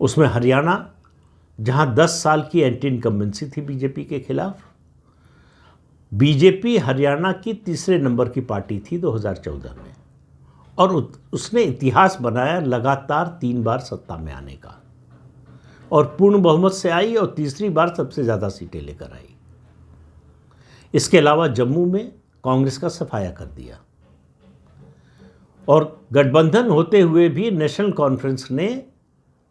उसमें हरियाणा, जहां 10 साल की एंटी इनकम्बेंसी थी बीजेपी के खिलाफ, बीजेपी हरियाणा की तीसरे नंबर की पार्टी थी 2014 में, और उसने इतिहास बनाया लगातार 3 बार सत्ता में आने का, और पूर्ण बहुमत से आई और तीसरी बार सबसे ज़्यादा सीटें लेकर आई। इसके अलावा जम्मू में कांग्रेस का सफाया कर दिया, और गठबंधन होते हुए भी नेशनल कॉन्फ्रेंस ने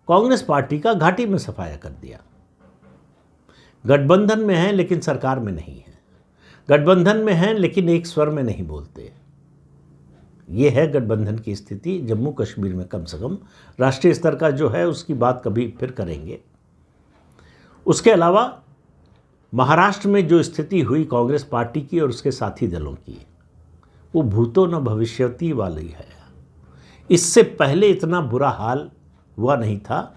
कांग्रेस पार्टी का घाटी में सफाया कर दिया। गठबंधन में है लेकिन सरकार में नहीं है, गठबंधन में है लेकिन एक स्वर में नहीं बोलते। ये है गठबंधन की स्थिति जम्मू कश्मीर में। कम से कम राष्ट्रीय स्तर का जो है उसकी बात कभी फिर करेंगे। उसके अलावा महाराष्ट्र में जो स्थिति हुई कांग्रेस पार्टी की और उसके साथी दलों की, वो भूतो न भविष्यति वाली है। इससे पहले इतना बुरा हाल हुआ नहीं था,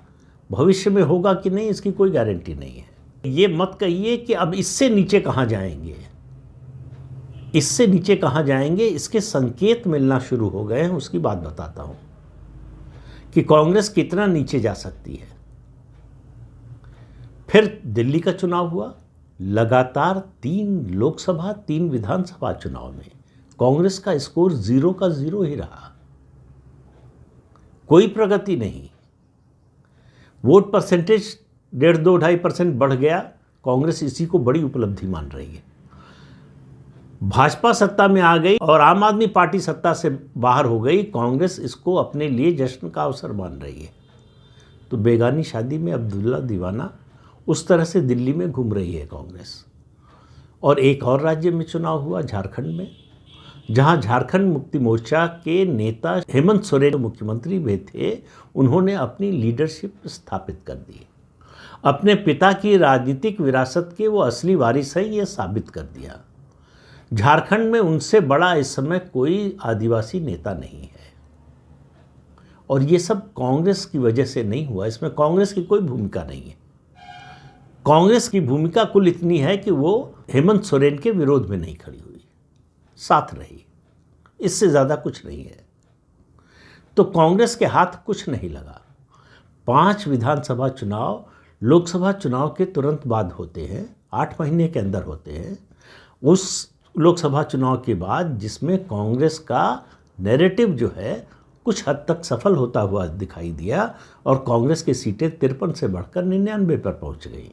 भविष्य में होगा कि नहीं इसकी कोई गारंटी नहीं है। ये मत कहिए कि अब इससे नीचे कहाँ जाएंगे, इससे नीचे कहाँ जाएंगे, इसके संकेत मिलना शुरू हो गए हैं। उसकी बात बताता हूँ कि कांग्रेस कितना नीचे जा सकती है। फिर दिल्ली का चुनाव हुआ, लगातार 3 लोकसभा 3 विधानसभा चुनाव में कांग्रेस का स्कोर 0 का 0 ही रहा, कोई प्रगति नहीं। वोट परसेंटेज 1.5-2.5% बढ़ गया, कांग्रेस इसी को बड़ी उपलब्धि मान रही है। भाजपा सत्ता में आ गई और आम आदमी पार्टी सत्ता से बाहर हो गई, कांग्रेस इसको अपने लिए जश्न का अवसर मान रही है। तो बेगानी शादी में अब्दुल्ला दीवाना, उस तरह से दिल्ली में घूम रही है कांग्रेस। और एक और राज्य में चुनाव हुआ, झारखंड में, जहां झारखंड मुक्ति मोर्चा के नेता हेमंत सोरेन मुख्यमंत्री भी थे। उन्होंने अपनी लीडरशिप स्थापित कर दी, अपने पिता की राजनीतिक विरासत के वो असली वारिस हैं, ये साबित कर दिया। झारखंड में उनसे बड़ा इस समय कोई आदिवासी नेता नहीं है, और ये सब कांग्रेस की वजह से नहीं हुआ। इसमें कांग्रेस की कोई भूमिका नहीं है। कांग्रेस की भूमिका कुल इतनी है कि वो हेमंत सोरेन के विरोध में नहीं खड़ी हुई, साथ रही, इससे ज़्यादा कुछ नहीं है। तो कांग्रेस के हाथ कुछ नहीं लगा। 5 विधानसभा चुनाव लोकसभा चुनाव के तुरंत बाद होते हैं, 8 महीने के अंदर होते हैं। उस लोकसभा चुनाव के बाद जिसमें कांग्रेस का नैरेटिव जो है कुछ हद तक सफल होता हुआ दिखाई दिया, और कांग्रेस की सीटें 53 से बढ़कर 99 पर पहुंच गई।